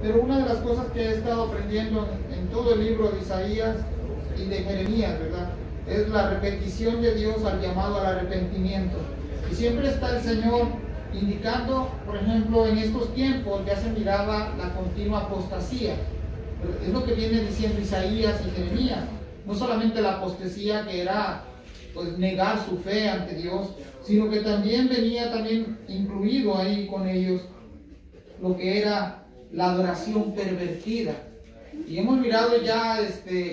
Pero una de las cosas que he estado aprendiendo en todo el libro de Isaías y de Jeremías, ¿verdad?, es la repetición de Dios al llamado al arrepentimiento. Y siempre está el Señor indicando, por ejemplo, en estos tiempos ya se miraba la continua apostasía. Es lo que viene diciendo Isaías y Jeremías. No solamente la apostasía, que era pues negar su fe ante Dios, sino que también venía incluido ahí con ellos lo que era la adoración pervertida. Y hemos mirado ya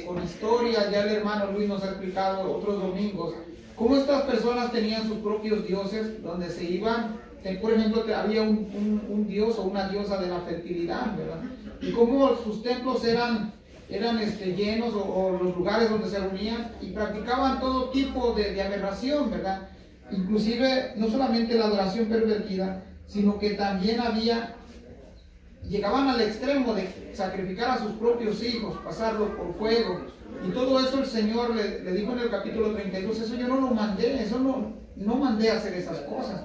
con historia, ya el hermano Luis nos ha explicado otros domingos, cómo estas personas tenían sus propios dioses, donde se iban, por ejemplo, había un dios o una diosa de la fertilidad, ¿verdad? Y cómo sus templos eran llenos, o los lugares donde se reunían, y practicaban todo tipo de aberración, ¿verdad? Inclusive, no solamente la adoración pervertida, sino que también llegaban al extremo de sacrificar a sus propios hijos, pasarlos por fuego, y todo eso el Señor le dijo en el capítulo 32, eso yo no lo mandé, eso no mandé a hacer esas cosas.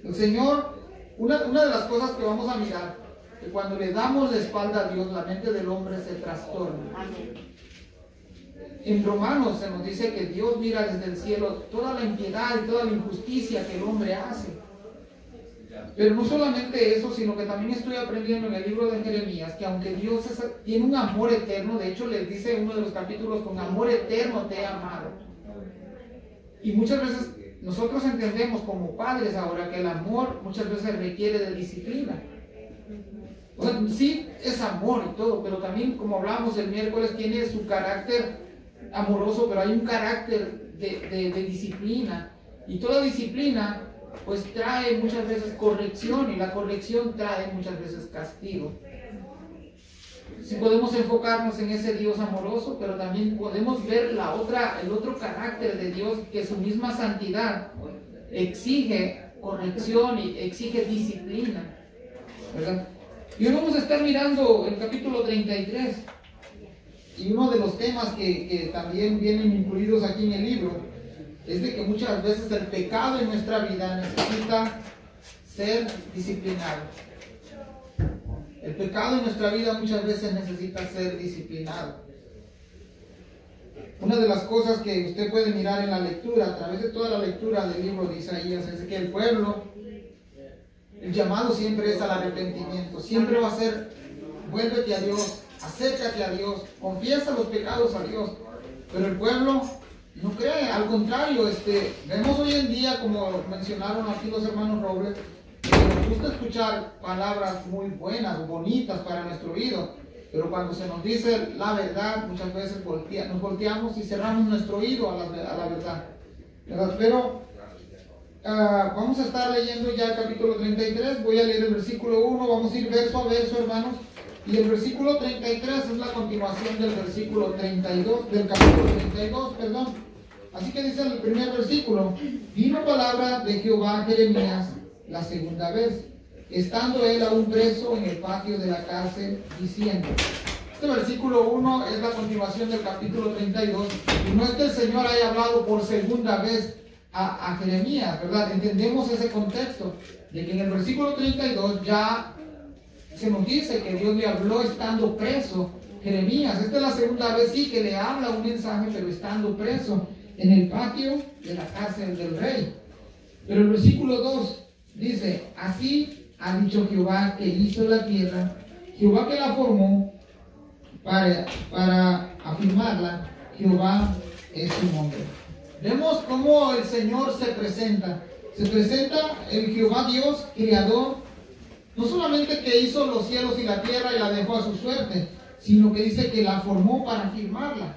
El Señor, una de las cosas que vamos a mirar, que cuando le damos la espalda a Dios, la mente del hombre se trastorna. En Romanos se nos dice que Dios mira desde el cielo toda la impiedad y toda la injusticia que el hombre hace. Pero no solamente eso, sino que también estoy aprendiendo en el libro de Jeremías que aunque Dios tiene un amor eterno, de hecho les dice en uno de los capítulos, con amor eterno te he amado. Y muchas veces nosotros entendemos como padres ahora que el amor muchas veces requiere de disciplina. O sea, sí es amor y todo, pero también, como hablábamos el miércoles, tiene su carácter amoroso, pero hay un carácter de disciplina. Y toda disciplina pues trae muchas veces corrección, y la corrección trae muchas veces castigo. Si podemos enfocarnos en ese Dios amoroso, pero también podemos ver el otro carácter de Dios, que su misma santidad exige corrección y exige disciplina, ¿verdad? Y hoy vamos a estar mirando el capítulo 33, y uno de los temas que también vienen incluidos aquí en el libro es de que muchas veces el pecado en nuestra vida necesita ser disciplinado. El pecado en nuestra vida muchas veces necesita ser disciplinado. Una de las cosas que usted puede mirar en la lectura, a través de toda la lectura del libro de Isaías, es que el pueblo, el llamado siempre es al arrepentimiento. Siempre va a ser, vuélvete a Dios, acércate a Dios, confiesa los pecados a Dios. Pero el pueblo no cree, al contrario, vemos hoy en día, como mencionaron aquí los hermanos Robles, que nos gusta escuchar palabras muy buenas, bonitas para nuestro oído, pero cuando se nos dice la verdad, muchas veces nos volteamos y cerramos nuestro oído a la verdad. Pero vamos a estar leyendo ya el capítulo 33, voy a leer el versículo 1, vamos a ir verso a verso, hermanos, y el versículo 33 es la continuación del versículo 32, del capítulo 32, perdón. Así que dice el primer versículo: vino palabra de Jehová a Jeremías la segunda vez, estando él aún preso en el patio de la cárcel, diciendo. Este versículo 1 es la continuación del capítulo 32, y no es que el Señor haya hablado por segunda vez a Jeremías, ¿verdad? Entendemos ese contexto, de que en el versículo 32 ya se nos dice que Dios le habló estando preso. Jeremías, esta es la segunda vez sí que le habla un mensaje, pero estando preso en el patio de la cárcel del rey. Pero el versículo 2 dice: así ha dicho Jehová que hizo la tierra, Jehová que la formó para afirmarla, Jehová es su nombre. Vemos cómo el Señor se presenta el Jehová Dios, creador, no solamente que hizo los cielos y la tierra y la dejó a su suerte, sino que dice que la formó para afirmarla.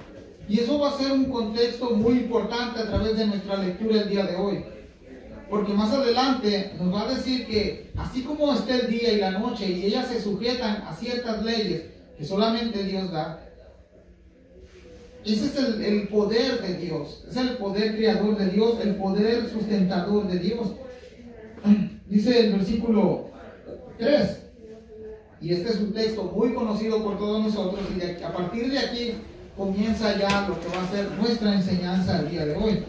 Y eso va a ser un contexto muy importante a través de nuestra lectura el día de hoy. Porque más adelante nos va a decir que así como está el día y la noche, y ellas se sujetan a ciertas leyes que solamente Dios da, ese es el poder de Dios, es el poder creador de Dios, el poder sustentador de Dios. Dice el versículo 3, y este es un texto muy conocido por todos nosotros, y a partir de aquí comienza ya lo que va a ser nuestra enseñanza el día de hoy.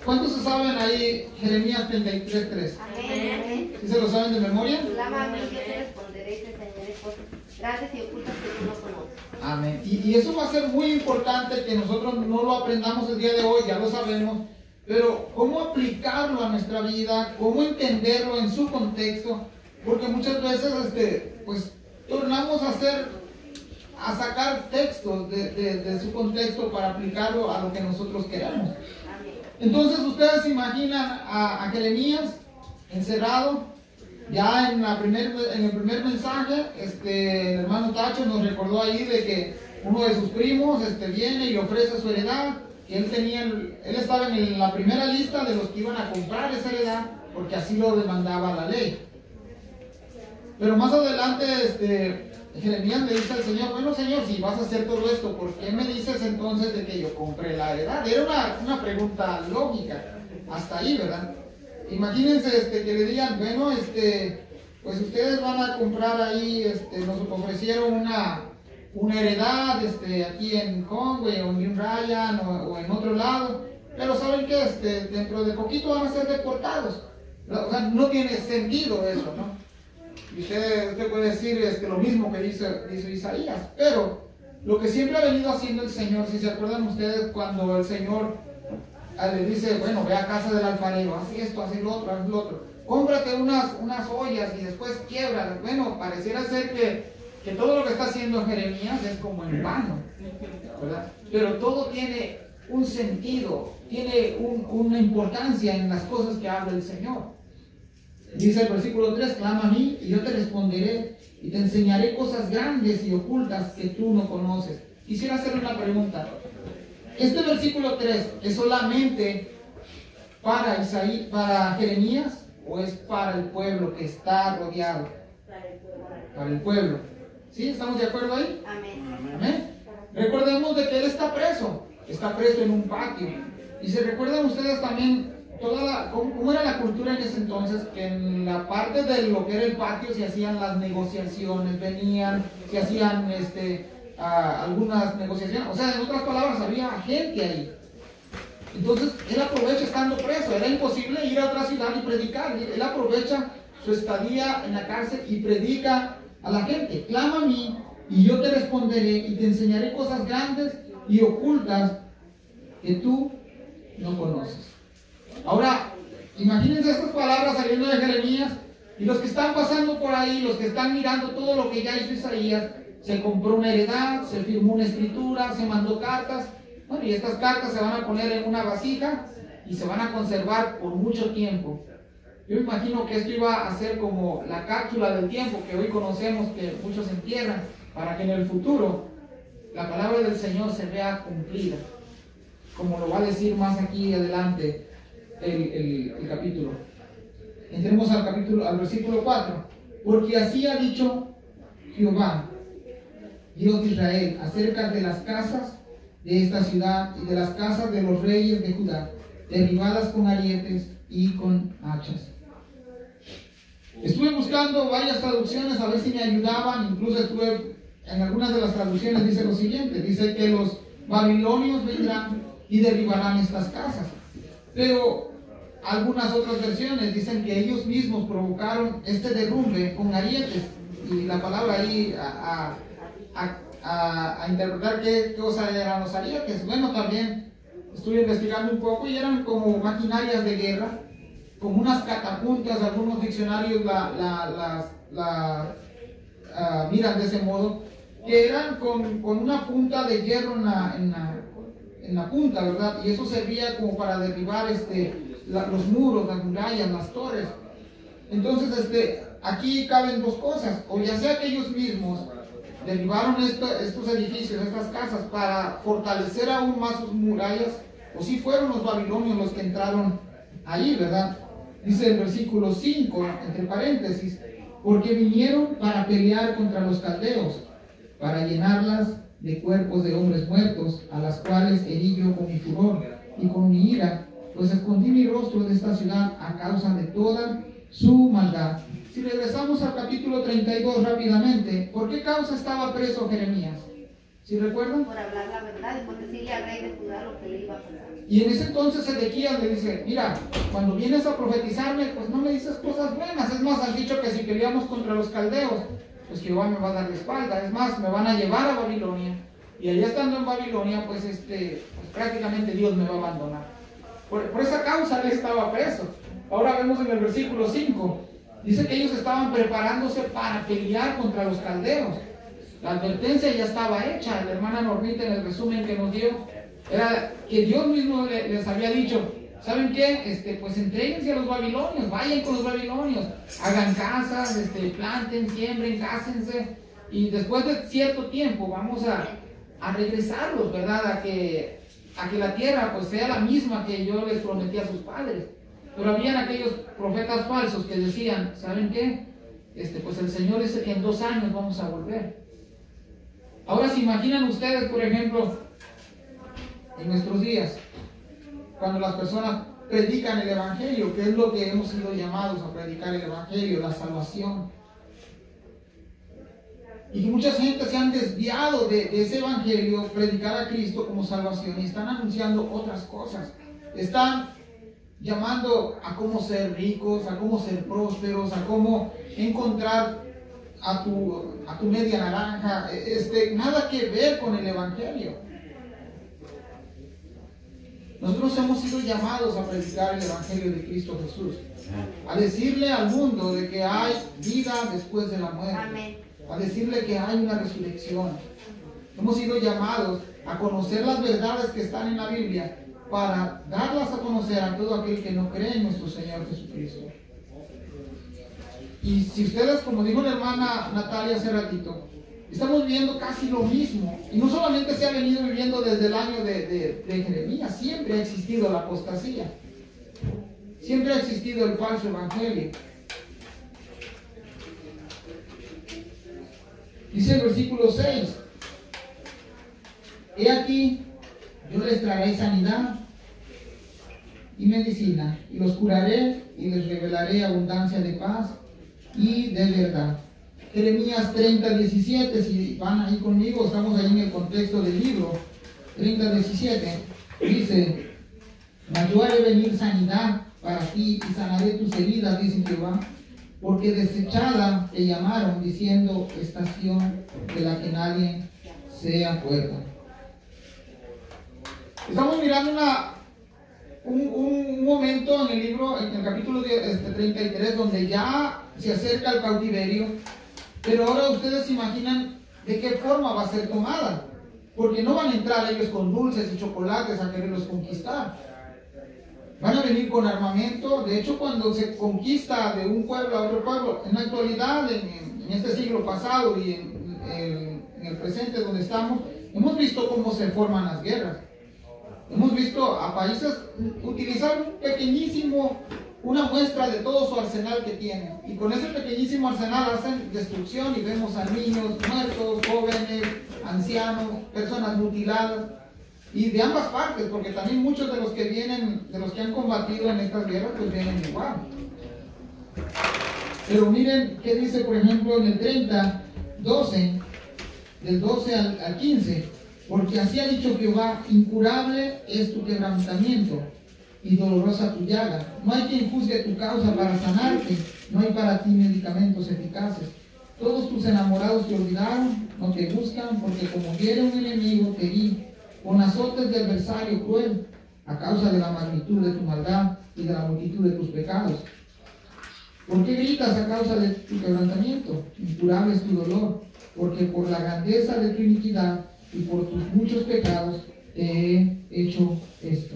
¿Cuántos se saben ahí Jeremías 33:3? ¿Sí se lo saben de memoria? Clama a mí, yo te responderé y te enseñaré cosas grandes y ocultas que tú no conoces. Amén. Y eso va a ser muy importante que nosotros no lo aprendamos el día de hoy, ya lo sabemos, pero cómo aplicarlo a nuestra vida, cómo entenderlo en su contexto, porque muchas veces pues tornamos a sacar textos de su contexto para aplicarlo a lo que nosotros queremos. Entonces ustedes se imaginan a Jeremías encerrado. Ya en el primer mensaje, el hermano Tacho nos recordó ahí de que uno de sus primos viene y le ofrece su heredad, que él estaba en la primera lista de los que iban a comprar esa heredad, porque así lo demandaba la ley. Pero más adelante Jeremías le dice al Señor, bueno Señor, si vas a hacer todo esto, ¿por qué me dices entonces de que yo compré la heredad? Era una pregunta lógica, hasta ahí, ¿verdad? Imagínense que le digan, bueno, pues ustedes van a comprar ahí, nos ofrecieron una heredad aquí en Conway o en New Ryan o en otro lado, pero saben que dentro de poquito van a ser deportados. O sea, no tiene sentido eso, ¿no? Y usted puede decir lo mismo que dice Isaías, pero lo que siempre ha venido haciendo el Señor, si se acuerdan ustedes cuando el Señor le dice, bueno, ve a casa del alfarero, haz esto, haz lo otro, cómprate unas ollas y después quiebra. Bueno, pareciera ser que todo lo que está haciendo Jeremías es como en vano, ¿verdad? Pero todo tiene un sentido, tiene una importancia en las cosas que habla el Señor. Dice el versículo 3, clama a mí y yo te responderé y te enseñaré cosas grandes y ocultas que tú no conoces. Quisiera hacerle una pregunta. Este versículo 3 es solamente para Jeremías o es para el pueblo que está rodeado? Para el pueblo. ¿Sí? ¿Estamos de acuerdo ahí? Amén. Amén. Recordemos de que él está preso en un patio. Y se recuerdan ustedes también cómo era la cultura en ese entonces, que en la parte de lo que era el patio se hacían las negociaciones, se hacían algunas negociaciones, o sea, en otras palabras, había gente ahí. Entonces, él aprovecha estando preso, era imposible ir a otra ciudad y predicar, él aprovecha su estadía en la cárcel y predica a la gente, clama a mí y yo te responderé y te enseñaré cosas grandes y ocultas que tú no conoces. Ahora, imagínense estas palabras saliendo de Jeremías y los que están pasando por ahí, los que están mirando todo lo que ya hizo Isaías. Se compró una heredad, se firmó una escritura, se mandó cartas. Bueno, y estas cartas se van a poner en una vasija y se van a conservar por mucho tiempo. Yo imagino que esto iba a ser como la cápsula del tiempo que hoy conocemos, que muchos entierran, para que en el futuro la palabra del Señor se vea cumplida, como lo va a decir más aquí adelante el capítulo. Entremos al versículo 4. Porque así ha dicho Jehová, Dios de Israel, acerca de las casas de esta ciudad y de las casas de los reyes de Judá, derribadas con arietes y con hachas. Estuve buscando varias traducciones a ver si me ayudaban, incluso estuve en algunas de las traducciones, dice lo siguiente, dice que los babilonios vendrán y derribarán estas casas, pero algunas otras versiones dicen que ellos mismos provocaron este derrumbe con arietes, y la palabra ahí a interpretar qué cosa eran los arietes. Bueno, también estuve investigando un poco y eran como maquinarias de guerra, como unas catapultas. Algunos diccionarios miran de ese modo, que eran con una punta de hierro en la punta, ¿verdad? Y eso servía como para derribar los muros, las murallas, las torres. Entonces, aquí caben dos cosas: o ya sea que ellos mismos derribaron estos edificios, estas casas, para fortalecer aún más sus murallas, o si fueron los babilonios los que entraron ahí, ¿verdad? Dice el versículo 5, entre paréntesis, porque vinieron para pelear contra los caldeos, para llenarlas de cuerpos de hombres muertos, a las cuales herí yo con mi furor y con mi ira, pues escondí mi rostro de esta ciudad a causa de toda su maldad. Si regresamos al capítulo 32 rápidamente, ¿por qué causa estaba preso Jeremías? ¿Sí recuerdan? Por hablar la verdad y por decirle al rey de Judá lo que le iba a pasar. Y en ese entonces Ezequías le dice, mira, cuando vienes a profetizarme, pues no me dices cosas buenas. Es más, han dicho que si peleamos contra los caldeos, pues Jehová me va a dar la espalda. Es más, me van a llevar a Babilonia. Y allá estando en Babilonia, pues, pues prácticamente Dios me va a abandonar. Por esa causa él estaba preso. Ahora vemos en el versículo 5. Dice que ellos estaban preparándose para pelear contra los caldeos. La advertencia ya estaba hecha. La hermana Normita en el resumen que nos dio era que Dios mismo les había dicho, ¿saben qué? Pues entréguense a los babilonios, vayan con los babilonios, hagan casas, planten, siembren, cásense, y después de cierto tiempo vamos a regresarlos, ¿verdad? A que la tierra pues sea la misma que yo les prometí a sus padres. Pero habían aquellos profetas falsos que decían, ¿saben qué? Pues el Señor dice que en 2 años vamos a volver. Ahora se imaginan ustedes, por ejemplo, en nuestros días, cuando las personas predican el Evangelio, que es lo que hemos sido llamados a predicar el Evangelio, la salvación. Y que mucha gente se han desviado de ese Evangelio, predicar a Cristo como salvación, y están anunciando otras cosas. Están llamando a cómo ser ricos, a cómo ser prósperos, a cómo encontrar a tu media naranja. Nada que ver con el Evangelio. Nosotros hemos sido llamados a predicar el Evangelio de Cristo Jesús, a decirle al mundo de que hay vida después de la muerte. Amén. A decirle que hay una resurrección. Hemos sido llamados a conocer las verdades que están en la Biblia para darlas a conocer a todo aquel que no cree en nuestro Señor Jesucristo. Y si ustedes, como dijo la hermana Natalia hace ratito, estamos viendo casi lo mismo, y no solamente se ha venido viviendo desde el año de Jeremías, siempre ha existido la apostasía, siempre ha existido el falso evangelio. Dice el versículo 6, he aquí, yo les traeré sanidad y medicina, y los curaré y les revelaré abundancia de paz y de verdad. Jeremías 30:17, si van ahí conmigo, estamos ahí en el contexto del libro. 30:17 dice, mas yo haré venir sanidad para ti y sanaré tus heridas, dice Jehová, porque desechada te llamaron, diciendo, estación de la que nadie se acuerda. Estamos mirando un momento en el libro, en el capítulo 33, donde ya se acerca el cautiverio, pero ahora ustedes se imaginan de qué forma va a ser tomada, porque no van a entrar ellos con dulces y chocolates a quererlos conquistar. Van a venir con armamento. De hecho, cuando se conquista de un pueblo a otro pueblo, en la actualidad, en este siglo pasado y en el presente donde estamos, hemos visto cómo se forman las guerras. Hemos visto a países utilizar una muestra de todo su arsenal que tienen, y con ese pequeñísimo arsenal hacen destrucción, y vemos a niños muertos, jóvenes, ancianos, personas mutiladas, y de ambas partes, porque también muchos de los que vienen, de los que han combatido en estas guerras, pues vienen igual. Pero miren qué dice, por ejemplo, en el 30:12, del 12 al 15, porque así ha dicho Jehová, incurable es tu quebrantamiento y dolorosa tu llaga. No hay quien juzgue tu causa para sanarte, no hay para ti medicamentos eficaces. Todos tus enamorados te olvidaron, no te buscan, porque como quiere un enemigo te herí, con azotes de adversario cruel, a causa de la magnitud de tu maldad y de la multitud de tus pecados. ¿Por qué gritas a causa de tu quebrantamiento? Incurable es tu dolor, porque por la grandeza de tu iniquidad y por tus muchos pecados te he hecho esto.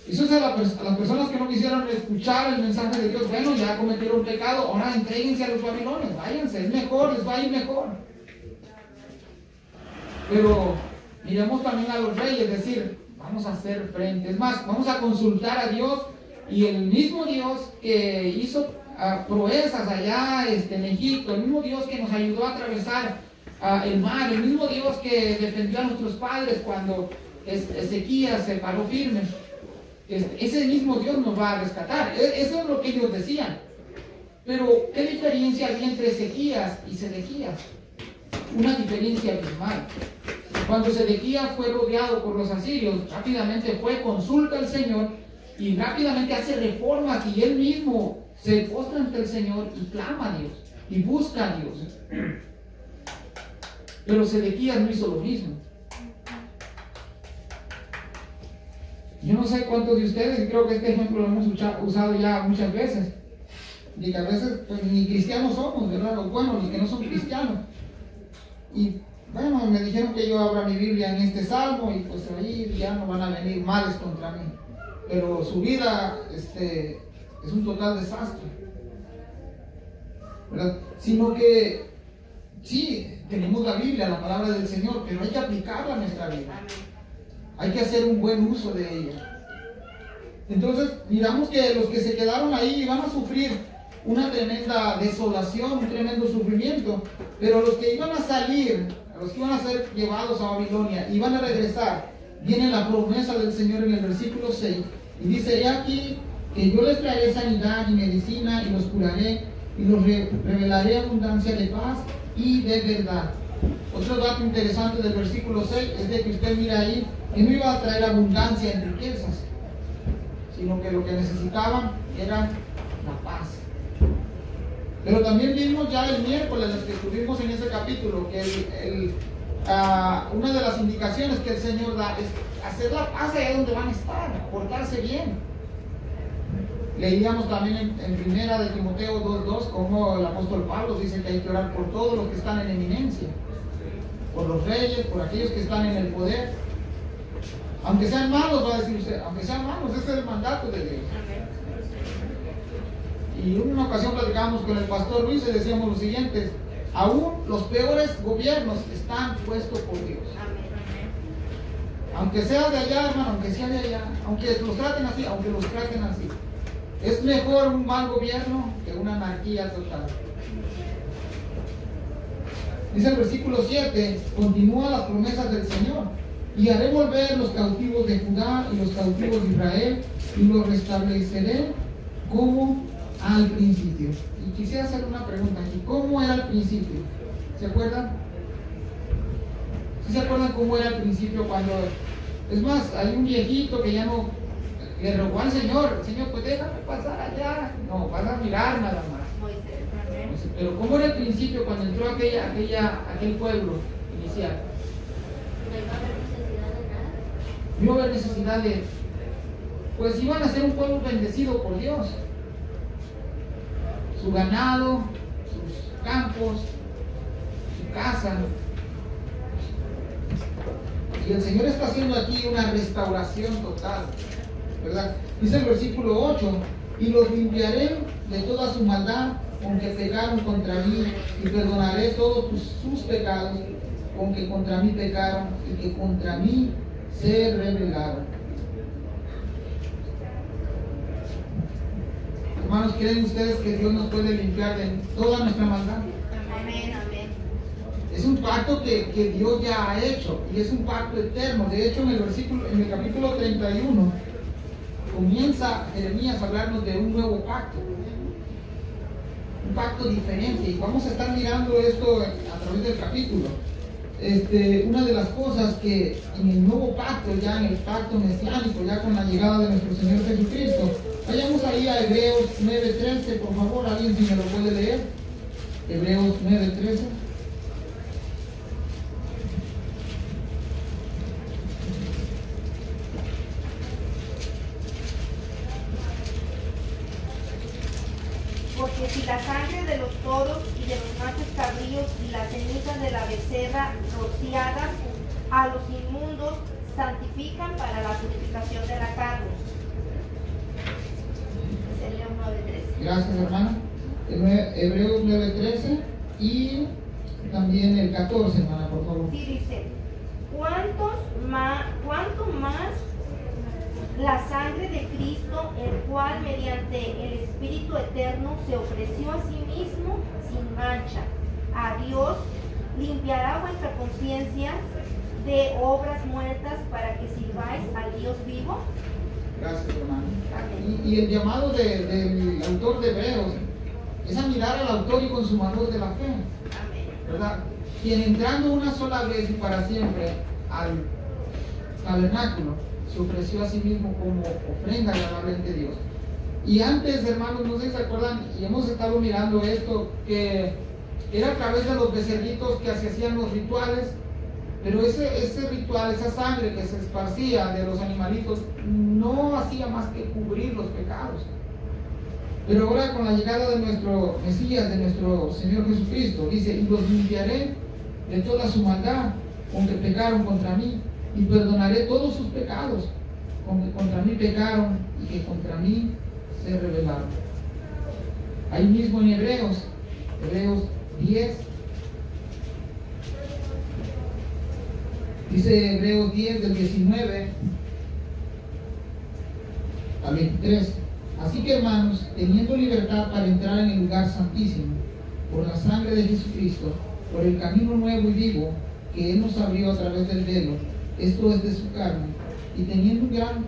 Eso es a las personas que no quisieron escuchar el mensaje de Dios. Bueno, ya cometieron pecado, ahora entréguense a los babilonios, váyanse, es mejor, les va a ir mejor. Pero miremos también a los reyes, decir, vamos a hacer frente. Es más, vamos a consultar a Dios, y el mismo Dios que hizo proezas allá en Egipto, el mismo Dios que nos ayudó a atravesar el mar, el mismo Dios que defendió a nuestros padres cuando Ezequías se paró firme, ese mismo Dios nos va a rescatar. Eso es lo que ellos decían. Pero ¿qué diferencia había entre Ezequías y Sedequías? Una diferencia abismal. Cuando Sedequías fue rodeado por los asirios, rápidamente consulta al Señor y rápidamente hace reformas, y él mismo se postra ante el Señor y clama a Dios. y busca a Dios. Pero Sedequías no hizo lo mismo. Yo no sé cuántos de ustedes, y creo que este ejemplo lo hemos usado ya muchas veces, de que a veces pues, ni cristianos somos, ¿verdad? O bueno, ni que no son cristianos. Y bueno, me dijeron que yo abra mi Biblia en este salmo y pues ahí ya no van a venir males contra mí. Pero su vida es un total desastre, ¿verdad? Sino que sí, tenemos la Biblia, la palabra del Señor, pero hay que aplicarla a nuestra vida. Hay que hacer un buen uso de ella. Entonces, miramos que los que se quedaron ahí van a sufrir una tremenda desolación, un tremendo sufrimiento, pero los que iban a salir, los que iban a ser llevados a Babilonia, iban a regresar, viene la promesa del Señor en el versículo 6, y dice: he aquí que yo les traeré sanidad y medicina, y los curaré, y los revelaré abundancia de paz y de verdad. Otro dato interesante del versículo 6 es de que usted mira ahí, que no iba a traer abundancia en riquezas, sino que lo que necesitaban era la paz. Pero también vimos ya el miércoles, los que estuvimos en ese capítulo, que una de las indicaciones que el Señor da es hacer la paz allá donde van a estar, portarse bien. Leíamos también en primera de Timoteo 2:2 como el apóstol Pablo dice que hay que orar por todos los que están en eminencia, por los reyes, por aquellos que están en el poder. Aunque sean malos, va a decir usted, aunque sean malos, ese es el mandato de Dios. Y en una ocasión platicábamos con el pastor Luis y decíamos lo siguiente: aún los peores gobiernos están puestos por Dios. Aunque sea de allá, hermano, aunque sea de allá, aunque los traten así, aunque los traten así, es mejor un mal gobierno que una anarquía total. Dice el versículo 7, continúa las promesas del Señor: y haré volver los cautivos de Judá y los cautivos de Israel, y los restableceré como al principio. Y quisiera hacer una pregunta aquí: ¿cómo era al principio? ¿Se acuerdan? ¿Sí se acuerdan cómo era al principio cuando... Es más, hay un viejito que ya no... Le rogó al Señor: Señor, pues déjame pasar allá. No, vas a mirar nada más. Pero ¿cómo era al principio cuando entró aquel pueblo inicial? No iba a haber necesidad de... Pues iban a ser un pueblo bendecido por Dios. Su ganado, sus campos, su casa. Y el Señor está haciendo aquí una restauración total, ¿verdad? Dice el versículo 8: y los limpiaré de toda su maldad con que pecaron contra mí, y perdonaré todos sus pecados con que contra mí pecaron y que contra mí se rebelaron. Hermanos, ¿creen ustedes que Dios nos puede limpiar de toda nuestra maldad? Amén, amén. Es un pacto que Dios ya ha hecho, y es un pacto eterno. De hecho, en el capítulo 31 comienza Jeremías a hablarnos de un nuevo pacto, un pacto diferente, y vamos a estar mirando esto a través del capítulo. Una de las cosas que en el nuevo pacto, ya en el pacto mesiánico, ya con la llegada de nuestro Señor Jesucristo, vayamos ahí a Hebreos 9:13, por favor, alguien si me lo puede leer. Hebreos 9:13. Porque si la sangre de los toros y de los machos cabríos y las cenizas de la becerra rociadas a los inmundos santifican para la purificación de la carne. Sería 9:13. Gracias, hermana. Hebreos 9:13 y también el 14, hermana, por favor. Sí, dice: ¿cuánto más la sangre de Cristo, el cual mediante el Espíritu Eterno se ofreció a sí mismo sin mancha a Dios, limpiará vuestra conciencia de obras muertas para que sirváis al Dios vivo? Gracias, hermano. Y el llamado del autor de Hebreos es a mirar al autor y consumador de la fe, ¿verdad? Quien entrando una sola vez y para siempre al tabernáculo se ofreció a sí mismo como ofrenda agradable ante Dios. Y antes, hermanos, no sé si se acuerdan, y hemos estado mirando esto, que era a través de los becerritos que se hacían los rituales, pero ese ritual, esa sangre que se esparcía de los animalitos, no hacía más que cubrir los pecados. Pero ahora con la llegada de nuestro Mesías, de nuestro Señor Jesucristo, dice, y los limpiaré de toda su maldad con que pecaron contra mí, y perdonaré todos sus pecados con que contra mí pecaron y que contra mí se rebelaron. Ahí mismo en Hebreos 10, dice Hebreos 10 del 19 al 23. Así que, hermanos, teniendo libertad para entrar en el lugar santísimo, por la sangre de Jesucristo, por el camino nuevo y vivo que Él nos abrió a través del velo, esto es de su carne, y teniendo un gran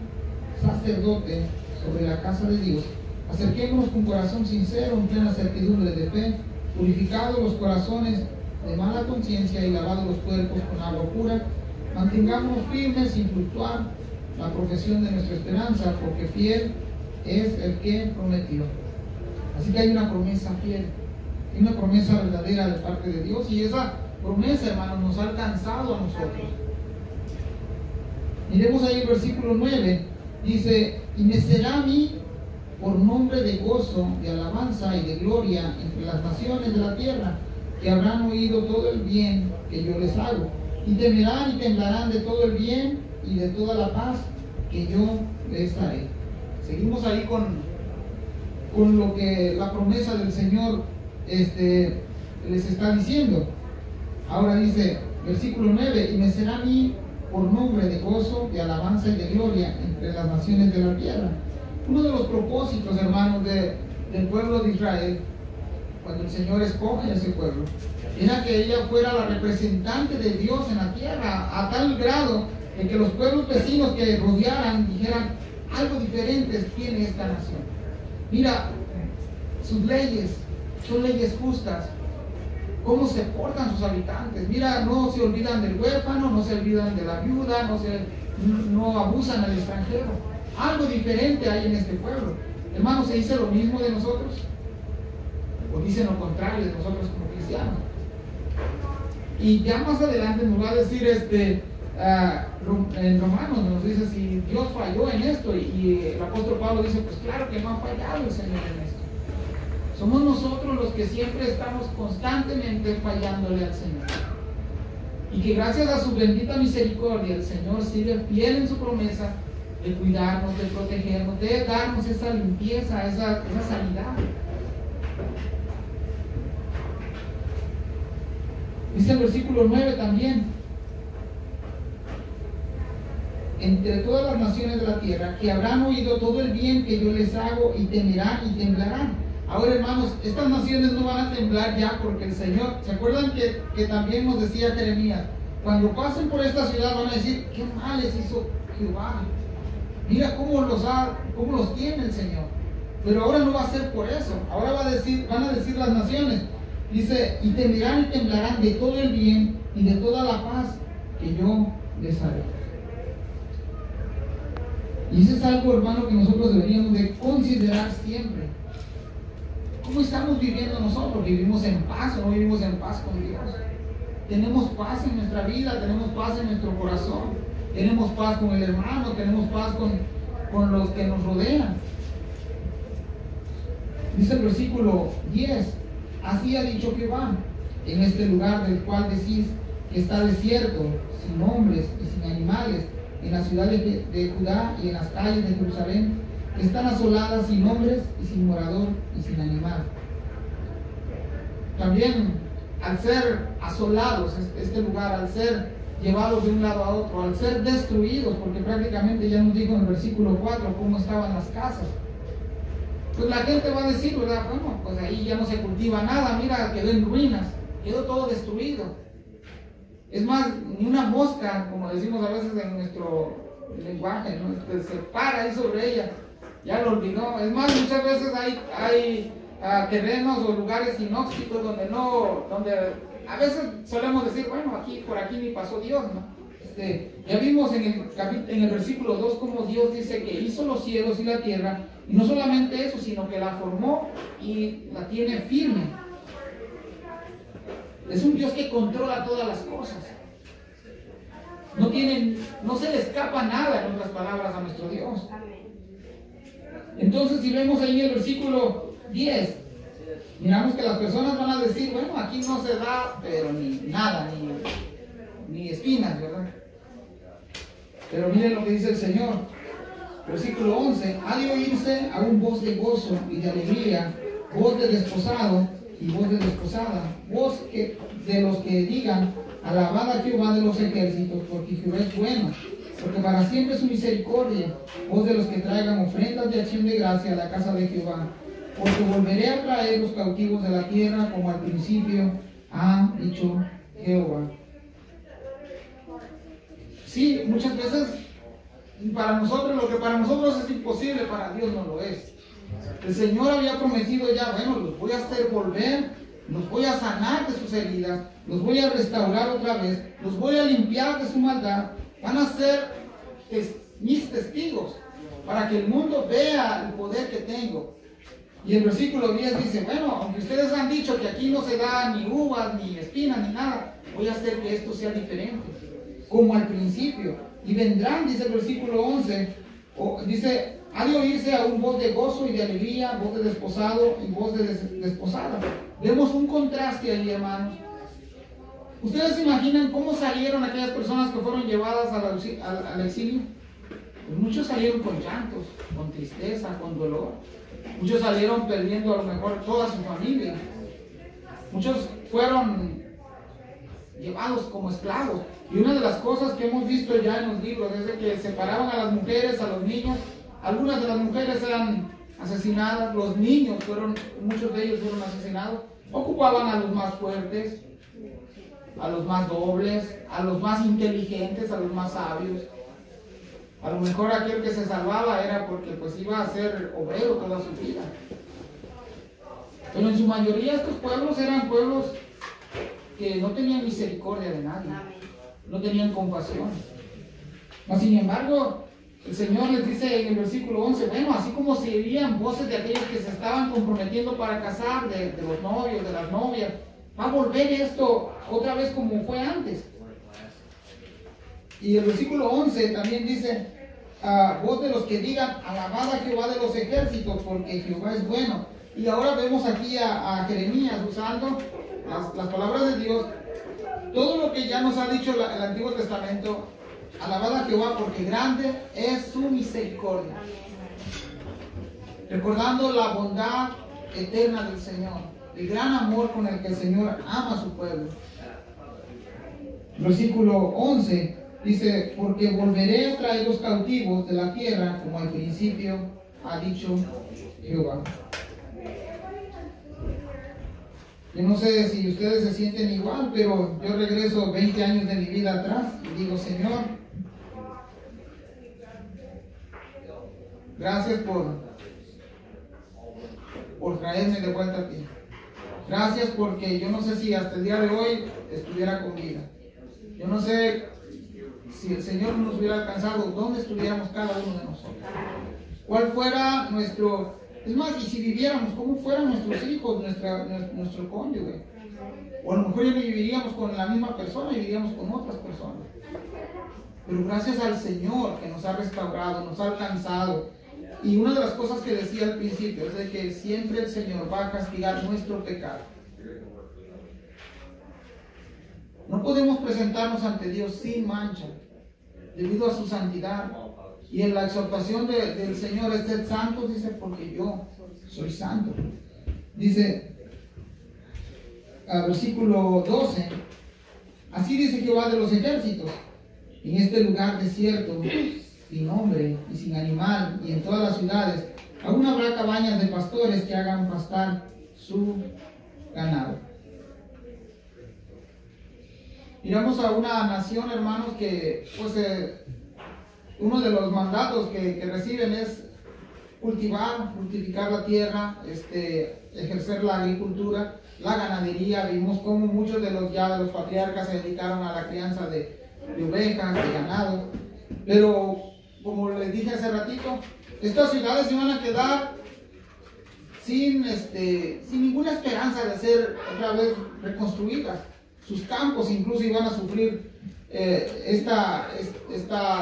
sacerdote sobre la casa de Dios, acerquémonos con corazón sincero, en plena certidumbre de fe, purificados los corazones de mala conciencia y lavados los cuerpos con agua pura, mantengámonos firmes sin fluctuar la profesión de nuestra esperanza, porque fiel es el que prometió. Así que hay una promesa fiel, hay una promesa verdadera de parte de Dios, y esa promesa, hermanos, nos ha alcanzado a nosotros. Miremos ahí el versículo 9, dice, y me será a mí por nombre de gozo, de alabanza y de gloria entre las naciones de la tierra, que habrán oído todo el bien que yo les hago, y temerán y temblarán de todo el bien y de toda la paz que yo les haré. Seguimos ahí con lo que la promesa del Señor les está diciendo. Ahora dice, versículo 9, y me será a mí por nombre de gozo, de alabanza y de gloria entre las naciones de la tierra. Uno de los propósitos, hermanos, del pueblo de Israel, cuando el Señor escoge a ese pueblo, era que ella fuera la representante de Dios en la tierra, a tal grado de que los pueblos vecinos que rodearan dijeran, algo diferente tiene esta nación. Mira, sus leyes son leyes justas. Cómo se portan sus habitantes. Mira, no se olvidan del huérfano, no se olvidan de la viuda, no abusan al extranjero. Algo diferente hay en este pueblo. Hermanos, ¿se dice lo mismo de nosotros? ¿O dicen lo contrario de nosotros como cristianos? Y ya más adelante nos va a decir en Romanos, nos dice si Dios falló en esto, y el apóstol Pablo dice, pues claro que no ha fallado el Señor en esto. Somos nosotros los que siempre estamos constantemente fallándole al Señor. Y que gracias a su bendita misericordia el Señor sigue fiel en su promesa de cuidarnos, de protegernos, de darnos esa limpieza, esa sanidad. Dice el versículo 9 también, entre todas las naciones de la tierra, que habrán oído todo el bien que yo les hago, y temerán y temblarán. Ahora, hermanos, estas naciones no van a temblar ya, porque el Señor, ¿se acuerdan que también nos decía Jeremías? Cuando pasen por esta ciudad van a decir, qué males hizo Jehová. Mira cómo los tiene el Señor. Pero ahora no va a ser por eso. Ahora van a decir las naciones. Dice, y temerán y temblarán de todo el bien y de toda la paz que yo les haré. Y eso es algo, hermano, que nosotros deberíamos de considerar siempre. ¿Cómo estamos viviendo nosotros? ¿Vivimos en paz o no vivimos en paz con Dios? ¿Tenemos paz en nuestra vida? ¿Tenemos paz en nuestro corazón? ¿Tenemos paz con el hermano? ¿Tenemos paz con los que nos rodean? Dice el versículo 10, así ha dicho Jehová, en este lugar del cual decís que está desierto, sin hombres y sin animales, en las ciudades de Judá y en las calles de Jerusalén, están asoladas sin hombres y sin morador y sin animal. También al ser asolados este lugar, al ser llevados de un lado a otro, al ser destruidos, porque prácticamente ya nos dijo en el versículo 4 cómo estaban las casas, pues la gente va a decir, ¿verdad? Bueno, pues ahí ya no se cultiva nada, mira, quedó en ruinas, quedó todo destruido. Es más, ni una mosca, como decimos a veces en nuestro lenguaje, ¿no? Se para ahí sobre ella, ya lo olvidó. Es más, muchas veces hay terrenos o lugares inhóspitos donde a veces solemos decir, bueno, por aquí ni pasó Dios, ¿no? Ya vimos en el versículo 2 cómo Dios dice que hizo los cielos y la tierra Y no solamente eso, sino que la formó y la tiene firme. Es un Dios que controla todas las cosas. No se le escapa nada, en otras palabras, a nuestro Dios. Entonces, si vemos ahí el versículo 10, miramos que las personas van a decir, bueno, aquí no se da, pero ni nada, ni espinas, ¿verdad? Pero miren lo que dice el Señor. Versículo 11, ha de oírse aún voz de gozo y de alegría, voz de desposado y voz de desposada, voz de los que digan, alabad a Jehová de los ejércitos, porque Jehová es bueno, porque para siempre es su misericordia, voz de los que traigan ofrendas de acción de gracia a la casa de Jehová, porque volveré a traer los cautivos de la tierra, como al principio ha dicho Jehová. Sí, muchas veces para nosotros, lo que para nosotros es imposible, para Dios no lo es. El Señor había prometido ya, bueno, los voy a hacer volver, los voy a sanar de sus heridas, los voy a restaurar otra vez, los voy a limpiar de su maldad, van a ser mis testigos, para que el mundo vea el poder que tengo. Y el versículo 10 dice, bueno, aunque ustedes han dicho que aquí no se da ni uvas, ni espinas, ni nada, voy a hacer que esto sea diferente, como al principio. Y vendrán, dice el versículo 11, dice, ha de oírse aún voz de gozo y de alegría, voz de desposado y voz de desposada. Vemos un contraste ahí, hermanos. ¿Ustedes se imaginan cómo salieron aquellas personas que fueron llevadas al exilio? Pues muchos salieron con llantos, con tristeza, con dolor. Muchos salieron perdiendo a lo mejor toda su familia. Muchos fueron llevados como esclavos. Y una de las cosas que hemos visto ya en los libros es de que separaban a las mujeres, a los niños. Algunas de las mujeres eran asesinadas, los niños muchos de ellos fueron asesinados. Ocupaban a los más fuertes, a los más dobles, a los más inteligentes, a los más sabios. A lo mejor aquel que se salvaba era porque pues iba a ser obrero toda su vida. Pero en su mayoría estos pueblos eran pueblos que no tenían misericordia de nadie, no tenían compasión. Mas sin embargo, el Señor les dice en el versículo 11, bueno, así como se oían voces de aquellos que se estaban comprometiendo para casar, de los novios, de las novias, va a volver esto otra vez como fue antes. Y el versículo 11 también dice, voz de los que digan, alabad a Jehová de los ejércitos, porque Jehová es bueno. Y ahora vemos aquí a Jeremías usando las palabras de Dios, todo lo que ya nos ha dicho el Antiguo Testamento. Alabad a Jehová porque grande es su misericordia. Recordando la bondad eterna del Señor, el gran amor con el que el Señor ama a su pueblo. Versículo 11 dice, porque volveré a traer los cautivos de la tierra, como al principio ha dicho Jehová. Yo no sé si ustedes se sienten igual, pero yo regreso 20 años de mi vida atrás y digo, Señor, gracias por traerme de vuelta a ti. Gracias porque yo no sé si hasta el día de hoy estuviera con vida. Yo no sé si el Señor nos hubiera alcanzado, dónde estuviéramos cada uno de nosotros. Cuál fuera nuestro... Es más, y si viviéramos, ¿cómo fueran nuestros hijos, nuestro cónyuge? O a lo mejor ya no viviríamos con la misma persona y viviríamos con otras personas. Pero gracias al Señor que nos ha restaurado, nos ha alcanzado. Y una de las cosas que decía al principio es de que siempre el Señor va a castigar nuestro pecado. No podemos presentarnos ante Dios sin mancha, debido a su santidad. Y en la exhortación del Señor es ser santos, dice, porque yo soy santo. Dice, versículo 12, así dice Jehová de los ejércitos, en este lugar desierto, sin hombre y sin animal, y en todas las ciudades, aún habrá cabañas de pastores que hagan pastar su ganado. Miramos a una nación, hermanos, que pues uno de los mandatos que reciben es fructificar la tierra, ejercer la agricultura, la ganadería. Vimos cómo muchos de los patriarcas se dedicaron a la crianza de ovejas, de ganado. Pero como les dije hace ratito, Estas ciudades se van a quedar sin ninguna esperanza de ser otra vez reconstruidas. Sus campos incluso iban a sufrir esta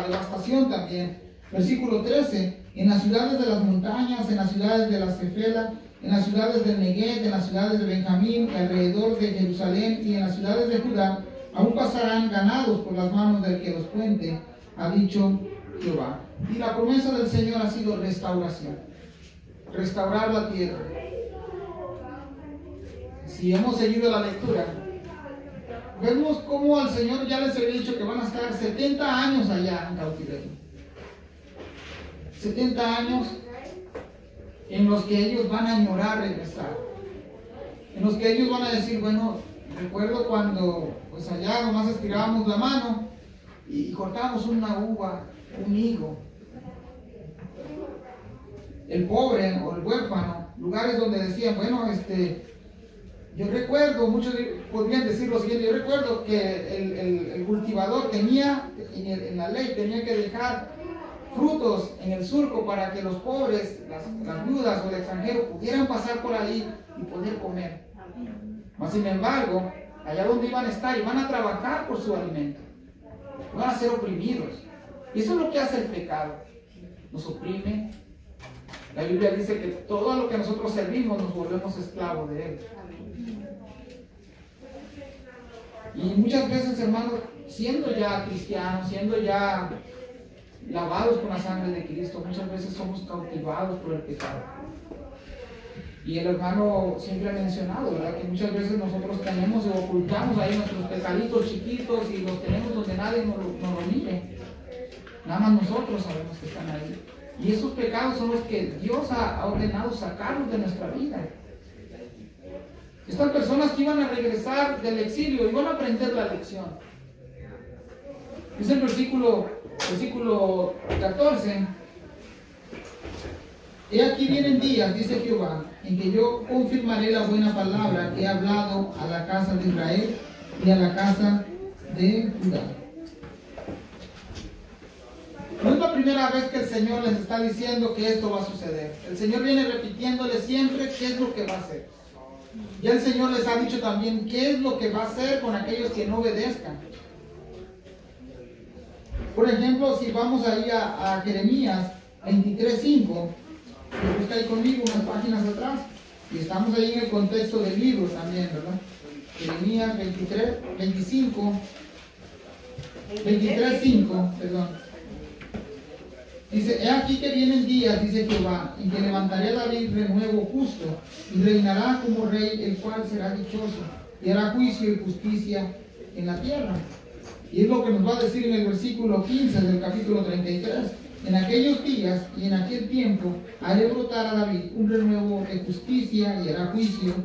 devastación también. Versículo 13: en las ciudades de las montañas, en las ciudades de la Cefela, en las ciudades del Neguet, en las ciudades de Benjamín, alrededor de Jerusalén y en las ciudades de Judá, aún pasarán ganados por las manos del que los cuente, ha dicho Jehová. Y la promesa del Señor ha sido restauración, restaurar la tierra. Si hemos seguido la lectura, vemos cómo al Señor ya les había dicho que van a estar 70 años allá en cautiverio. 70 años en los que ellos van a añorar regresar. En los que ellos van a decir, bueno, recuerdo cuando pues allá nomás estirábamos la mano y cortábamos una uva, un higo. El pobre o el huérfano, lugares donde decían, bueno, yo recuerdo, muchos podrían decir lo siguiente: yo recuerdo que el cultivador tenía, en la ley, tenía que dejar frutos en el surco para que los pobres, las viudas o el extranjero pudieran pasar por ahí y poder comer. Mas sin embargo, allá donde iban a estar, iban a trabajar por su alimento, van a ser oprimidos. Y eso es lo que hace el pecado, nos oprime. La Biblia dice que todo lo que nosotros servimos nos volvemos esclavos de él. Y muchas veces, hermanos, siendo ya cristianos, siendo ya lavados con la sangre de Cristo, muchas veces somos cautivados por el pecado. Y el hermano siempre ha mencionado, ¿verdad?, que muchas veces nosotros tenemos o ocultamos ahí nuestros pecaditos chiquitos y los tenemos donde nadie nos lo mire. Nada más nosotros sabemos que están ahí. Y esos pecados son los que Dios ha ordenado sacarlos de nuestra vida. Estas personas que iban a regresar del exilio iban a aprender la lección. Dice el versículo 14: he aquí vienen días, dice Jehová, en que yo confirmaré la buena palabra que he hablado a la casa de Israel y a la casa de Judá. No es la primera vez que el Señor les está diciendo que esto va a suceder. El Señor viene repitiéndoles siempre qué es lo que va a hacer. Ya el Señor les ha dicho también qué es lo que va a hacer con aquellos que no obedezcan. Por ejemplo, si vamos ahí a Jeremías 23:5, busca ahí conmigo unas páginas atrás, y estamos ahí en el contexto del libro también, ¿verdad? Jeremías 23:5, perdón. Dice: he aquí que vienen días, dice Jehová, en que levantaré a David renuevo justo, y reinará como rey, el cual será dichoso, y hará juicio y justicia en la tierra. Y es lo que nos va a decir en el versículo 15 del capítulo 33. En aquellos días y en aquel tiempo haré brotar a David un renuevo de justicia, y hará juicio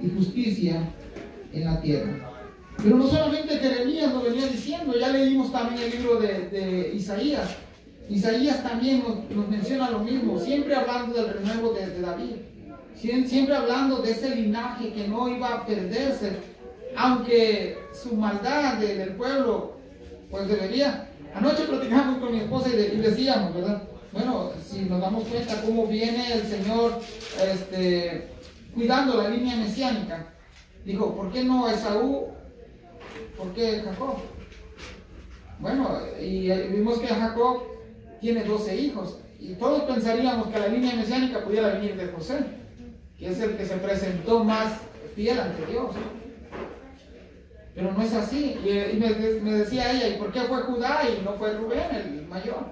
y justicia en la tierra. Pero no solamente Jeremías lo venía diciendo, ya leímos también el libro de Isaías. Isaías también nos menciona lo mismo, siempre hablando del renuevo de David, siempre hablando de ese linaje que no iba a perderse, aunque su maldad del pueblo pues debería. Anoche platicamos con mi esposa y decíamos, ¿verdad? Bueno, si nos damos cuenta cómo viene el Señor cuidando la línea mesiánica, dijo: ¿por qué no Esaú? ¿Por qué Jacob? Bueno, y vimos que Jacob tiene 12 hijos, y todos pensaríamos que la línea mesiánica pudiera venir de José, que es el que se presentó más fiel ante Dios. Pero no es así. Y me decía ella: ¿y por qué fue Judá y no fue Rubén, el mayor?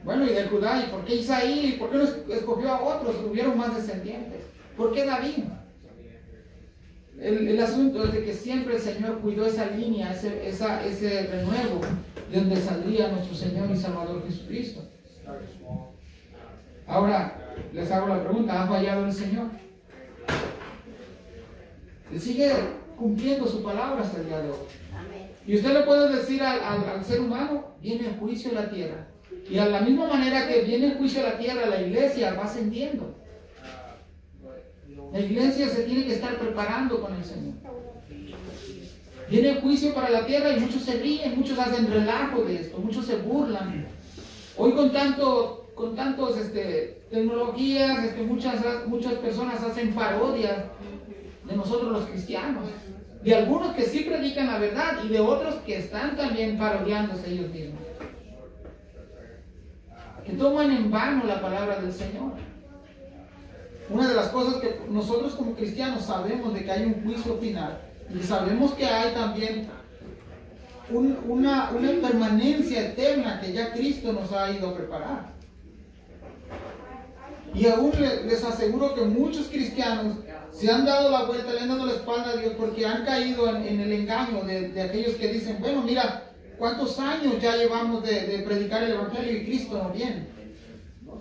Bueno, y de Judá, ¿y por qué Isaí? ¿Y por qué no escogió a otros? Hubieron más descendientes. ¿Por qué David? El asunto es de que siempre el Señor cuidó esa línea, ese renuevo, de donde saldría nuestro Señor y Salvador Jesucristo. Ahora, les hago la pregunta: ¿ha fallado el Señor? Él sigue cumpliendo su palabra hasta el día de hoy. Y usted le puede decir al ser humano: viene el juicio a la tierra. Y a la misma manera que viene el juicio a la tierra, la iglesia va ascendiendo. La iglesia se tiene que estar preparando con el Señor. Viene el juicio para la tierra y muchos se ríen, muchos hacen relajo de esto, muchos se burlan. Hoy con con tantos tecnologías, muchas personas hacen parodias de nosotros los cristianos, de algunos que sí predican la verdad y de otros que están también parodiándose ellos mismos, que toman en vano la palabra del Señor. Una de las cosas que nosotros como cristianos sabemos de que hay un juicio final y sabemos que hay también una permanencia eterna que ya Cristo nos ha ido a preparar. Y aún les aseguro que muchos cristianos se han dado la vuelta, le han dado la espalda a Dios porque han caído en el engaño de aquellos que dicen, bueno, mira, ¿cuántos años ya llevamos de predicar el Evangelio y Cristo no viene?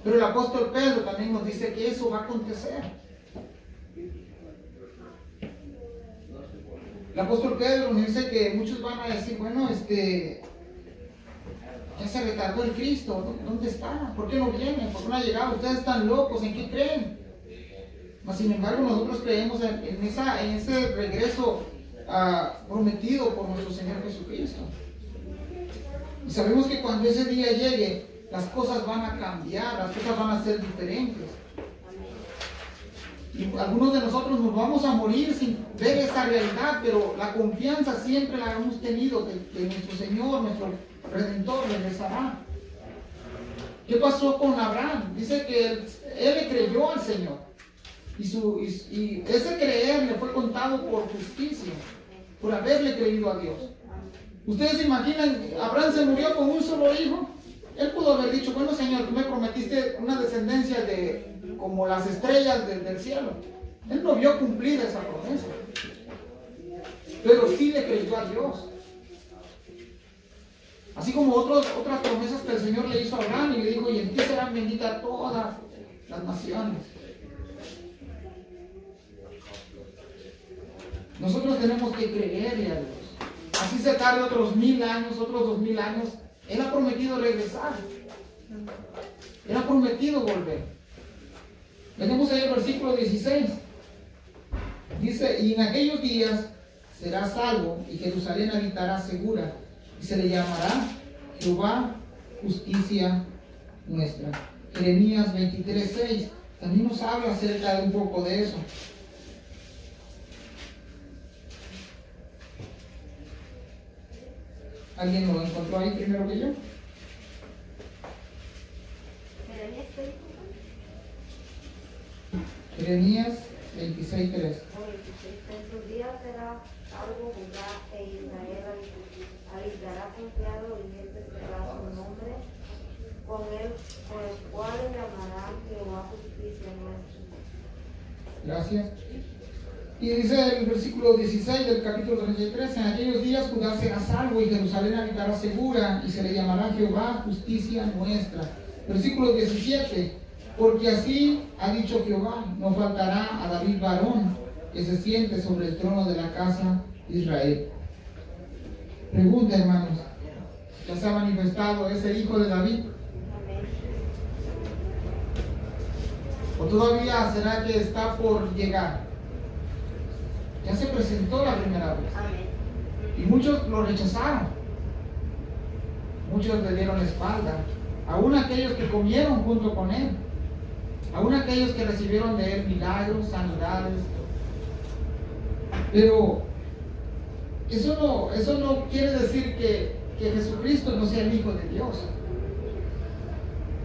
Pero el apóstol Pedro también nos dice que eso va a acontecer. El apóstol Pedro nos dice que muchos van a decir, bueno, ya se retardó el Cristo, ¿dónde está? ¿Por qué no viene? ¿Por qué no ha llegado? Ustedes están locos, ¿en qué creen? Mas sin embargo nosotros creemos en ese regreso prometido por nuestro Señor Jesucristo. Y sabemos que cuando ese día llegue, las cosas van a cambiar, las cosas van a ser diferentes. Y algunos de nosotros nos vamos a morir sin ver esa realidad, pero la confianza siempre la hemos tenido que nuestro Señor, nuestro Redentor, regresará. ¿Qué pasó con Abraham? Dice que él le creyó al Señor. Y ese creer le fue contado por justicia, por haberle creído a Dios. ¿Ustedes se imaginan? Abraham se murió con un solo hijo. Él pudo haber dicho, bueno Señor, tú me prometiste una descendencia como las estrellas del cielo. Él no vio cumplida esa promesa, pero sí le creyó a Dios. Así como otras promesas que el Señor le hizo a Abraham y le dijo, y en ti serán benditas todas las naciones. Nosotros tenemos que creerle a Dios. Así se tarde otros 1000 años, otros 2000 años. Él ha prometido regresar. Él ha prometido volver. Venimos ahí al versículo 16. Dice, y en aquellos días será salvo y Jerusalén habitará segura y se le llamará Jehová justicia nuestra. Jeremías 23:6 también nos habla acerca de un poco de eso. ¿Alguien lo encontró ahí primero que yo? Jeremías 26:3. En sus días será algo Judá e Israel habitará confiado y este será su nombre, con el cual llamará Jehová justicia nuestra. Gracias. Y dice el versículo 16 del capítulo 33, en aquellos días Judá será salvo y Jerusalén habitará segura y se le llamará Jehová justicia nuestra. Versículo 17, porque así ha dicho Jehová, no faltará a David varón que se siente sobre el trono de la casa de Israel. Pregunta, hermanos, ¿ya se ha manifestado ese hijo de David? ¿O todavía será que está por llegar? Ya se presentó la primera vez. Y muchos lo rechazaron. Muchos le dieron la espalda. Aún aquellos que comieron junto con él. Aún aquellos que recibieron de él milagros, sanidades. Pero eso no quiere decir que Jesucristo no sea el Hijo de Dios.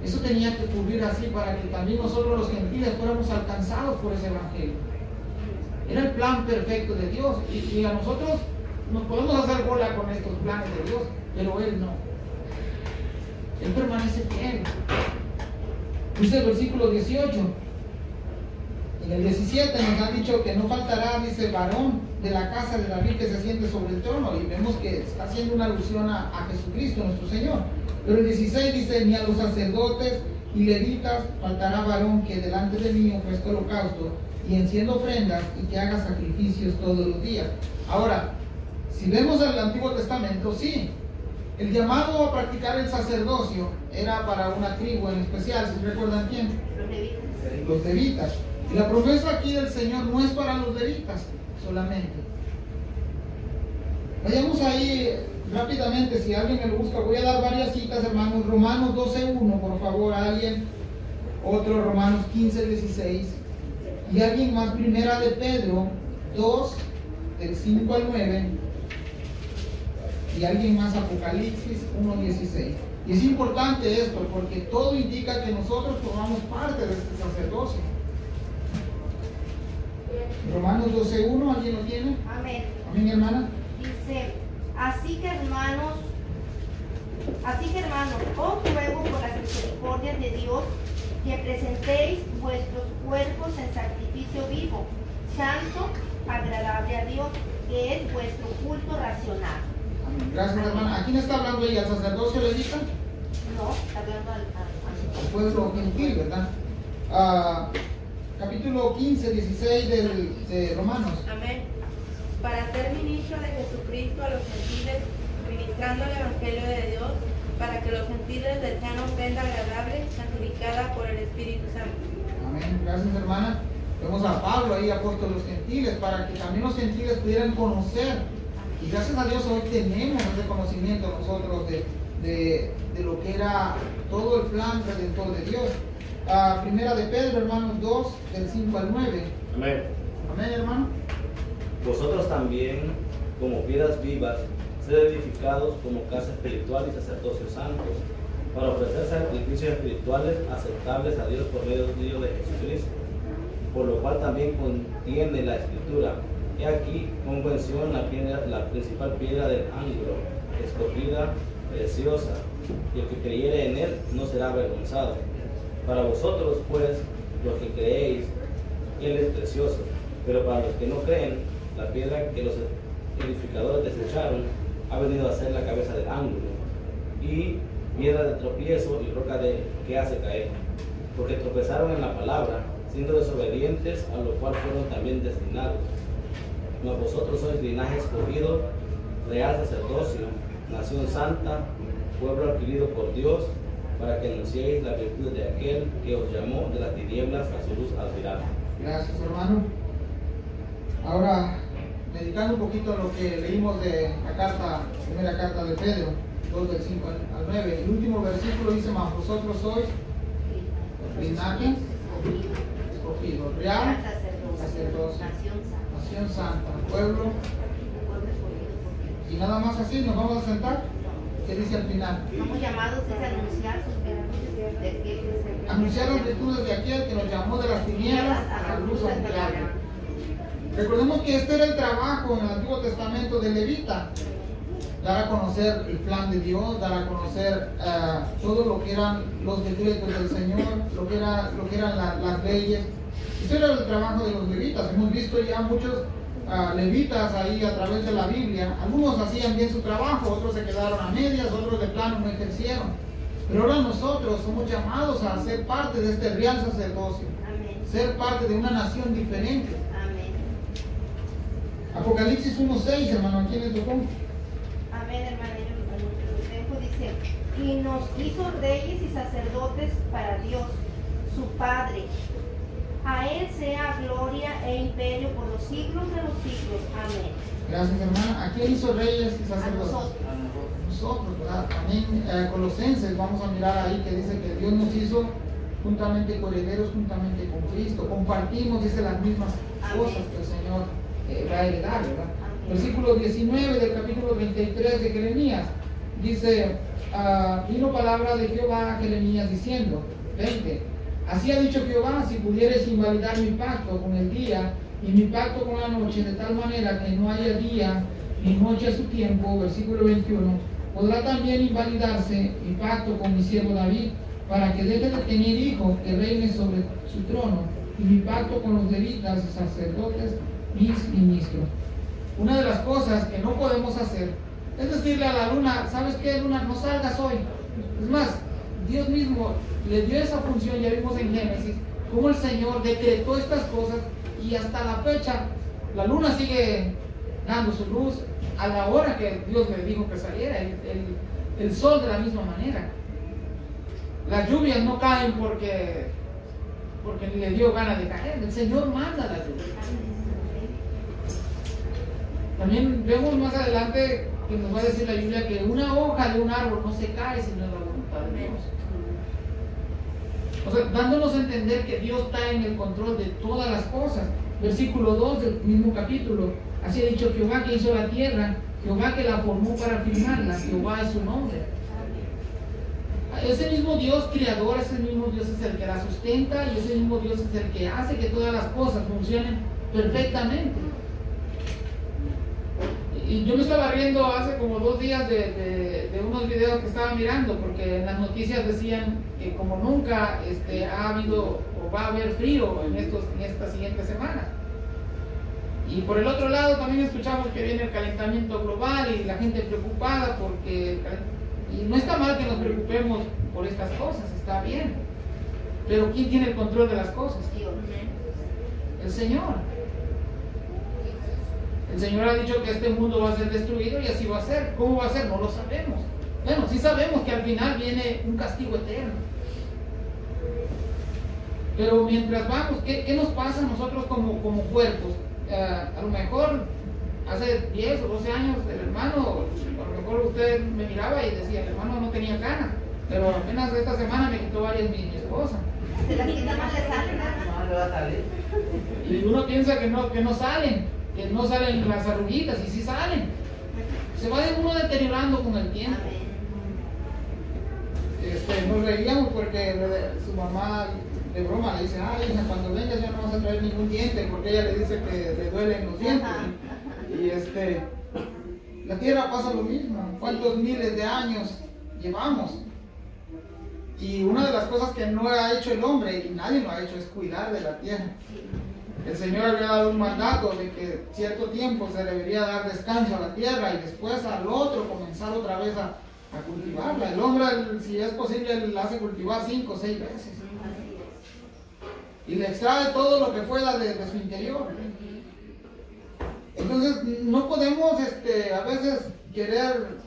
Eso tenía que ocurrir así para que también nosotros los gentiles fuéramos alcanzados por ese evangelio. Era el plan perfecto de Dios y a nosotros nos podemos hacer bola con estos planes de Dios, pero Él no. Él permanece fiel. Dice el versículo 18. En el 17 nos ha dicho que no faltará, dice, varón de la casa de David que se siente sobre el trono, y vemos que está haciendo una alusión a Jesucristo nuestro Señor. Pero el 16 dice, ni a los sacerdotes y levitas faltará varón que delante de mí ofrezca holocausto y encienda ofrendas y que haga sacrificios todos los días. Ahora, si vemos el Antiguo Testamento, sí, el llamado a practicar el sacerdocio era para una tribu en especial. ¿Se recuerdan quién? Los levitas. Y la promesa aquí del Señor no es para los levitas solamente. Vayamos ahí rápidamente, si alguien me lo busca, voy a dar varias citas, hermanos. Romanos 12:1, por favor, alguien. Otro, Romanos 15:16. Y alguien más, Primera de Pedro 2, del 5 al 9. Y alguien más, Apocalipsis 1:16. Y es importante esto, porque todo indica que nosotros formamos parte de este sacerdocio. Romanos 12:1, ¿alguien lo tiene? Amén. Amén, hermana. Dice, así que hermanos, os ruego por las misericordias de Dios que presentéis vuestros cuerpos en sacrificio vivo, santo, agradable a Dios, que es vuestro culto racional. Amén. Gracias, hermana. ¿A quién está hablando ella? ¿Al sacerdocio levita? No, está hablando Al pueblo gentil, ¿verdad? Capítulo 15-16 de Romanos. Amén. Para ser ministro de Jesucristo a los gentiles, ministrando el Evangelio de Dios, para que los gentiles les sean ofrenda agradable, santificada por el Espíritu Santo. Amén. Gracias, hermana. Vemos a Pablo ahí, apóstol de los gentiles, para que también los gentiles pudieran conocer. Y gracias a Dios hoy tenemos ese conocimiento nosotros de lo que era todo el plan redentor de Dios. Primera de Pedro, hermanos 2, del 5 al 9. Amén. Amén, hermano. Vosotros también, como piedras vivas, sed edificados como casa espiritual y sacerdocio santo, para ofrecer sacrificios espirituales aceptables a Dios por medio de Jesucristo. Por lo cual también contiene la Escritura: he aquí, convención la principal piedra del ángulo, escogida, preciosa, y el que creyere en él no será avergonzado. Para vosotros, pues, los que creéis, él es precioso, pero para los que no creen, la piedra que los edificadores desecharon ha venido a ser la cabeza del ángulo, y piedra de tropiezo y roca que hace caer, porque tropezaron en la palabra, siendo desobedientes, a lo cual fueron también destinados. Mas vosotros sois linaje escogido, real sacerdocio, nación santa, pueblo adquirido por Dios, para que anunciéis la virtud de aquel que os llamó de las tinieblas a su luz admirable. Gracias, hermano. Ahora, dedicando un poquito a lo que leímos de la primera carta de Pedro, 2 del 5 al 9. El último versículo dice: mas vosotros sois linaje escogido, real sacerdocio, nación santa, pueblo. Y nada más así, nos vamos a sentar. ¿Qué dice al final? Somos llamados a anunciar sus virtudes. Anunciar las virtudes de aquel que nos llamó de las tinieblas a la luz admirable. Recordemos que este era el trabajo en el Antiguo Testamento del levita: dar a conocer el plan de Dios, dar a conocer todo lo que eran los decretos del Señor, lo que eran las leyes. Ese era el trabajo de los levitas. Hemos visto ya muchos levitas ahí a través de la Biblia. Algunos hacían bien su trabajo, otros se quedaron a medias, otros de plano no ejercieron. Pero ahora nosotros somos llamados a ser parte de este real sacerdocio. Amén. Ser parte de una nación diferente. Amén. Apocalipsis 1:6, hermano, ¿a quién le tocó? Amén, hermana. Yo dice: y nos hizo reyes y sacerdotes para Dios, su Padre. A él sea gloria e imperio por los siglos de los siglos. Amén. Gracias, hermana. ¿A quién hizo reyes y sacerdotes? A Nosotros, ¿verdad? También Colosenses, vamos a mirar ahí que dice que Dios nos hizo juntamente coherederos, juntamente con Cristo. Compartimos, dice, las mismas cosas que el Señor va a heredar, ¿verdad? Versículo 19 del capítulo 33 de Jeremías dice: vino palabra de Jehová a Jeremías diciendo, 20. Así ha dicho Jehová: si pudieres invalidar mi pacto con el día y mi pacto con la noche, de tal manera que no haya día ni noche a su tiempo, versículo 21, podrá también invalidarse mi pacto con mi siervo David, para que deje de tener hijo que reine sobre su trono, y mi pacto con los levitas y sacerdotes, mis ministros. Una de las cosas que no podemos hacer es decirle a la luna: ¿sabes qué, luna? No salgas hoy. Es más, Dios mismo le dio esa función. Ya vimos en Génesis cómo el Señor decretó estas cosas, y hasta la fecha la luna sigue dando su luz a la hora que Dios le dijo que saliera, el sol de la misma manera. Las lluvias no caen porque le dio ganas de caer. El Señor manda la lluvia. También vemos más adelante que nos va a decir la Biblia que una hoja de un árbol no se cae si no es la voluntad de Dios. O sea, dándonos a entender que Dios está en el control de todas las cosas. Versículo 2 del mismo capítulo. Así ha dicho Jehová que hizo la tierra, Jehová que la formó para firmarla, Jehová es su nombre. Ese mismo Dios creador, ese mismo Dios es el que la sustenta y ese mismo Dios es el que hace que todas las cosas funcionen perfectamente. Y yo me estaba riendo hace como 2 días de unos videos que estaba mirando, porque en las noticias decían que como nunca ha habido o va a haber frío en esta siguiente semana. Y por el otro lado también escuchamos que viene el calentamiento global y la gente preocupada porque... Y no está mal que nos preocupemos por estas cosas, está bien. Pero ¿quién tiene el control de las cosas? Dios. El Señor. El Señor ha dicho que este mundo va a ser destruido y así va a ser. ¿Cómo va a ser? No lo sabemos. Bueno, sí sabemos que al final viene un castigo eterno. Pero mientras vamos, ¿qué nos pasa a nosotros como cuerpos? A lo mejor hace 10 o 12 años el hermano, a lo mejor usted me miraba y decía, el hermano no tenía ganas, pero apenas esta semana me quitó varias mi esposa. Se las quita más le salen. No le va a salir. Y uno piensa que no salen las arruguitas, y sí salen. Se va uno deteriorando con el tiempo. Nos reíamos porque su mamá de broma le dice, ay hija, cuando vengas ya no vas a traer ningún diente, porque ella le dice que le duelen los dientes. Y la tierra pasa lo mismo. ¿Cuántos miles de años llevamos? Y una de las cosas que no ha hecho el hombre, y nadie lo ha hecho, es cuidar de la tierra. El Señor había dado un mandato de que cierto tiempo se debería dar descanso a la tierra y después al otro comenzar otra vez a cultivarla. El hombre, si es posible, la hace cultivar 5 o 6 veces. Y le extrae todo lo que pueda de su interior. Entonces no podemos a veces querer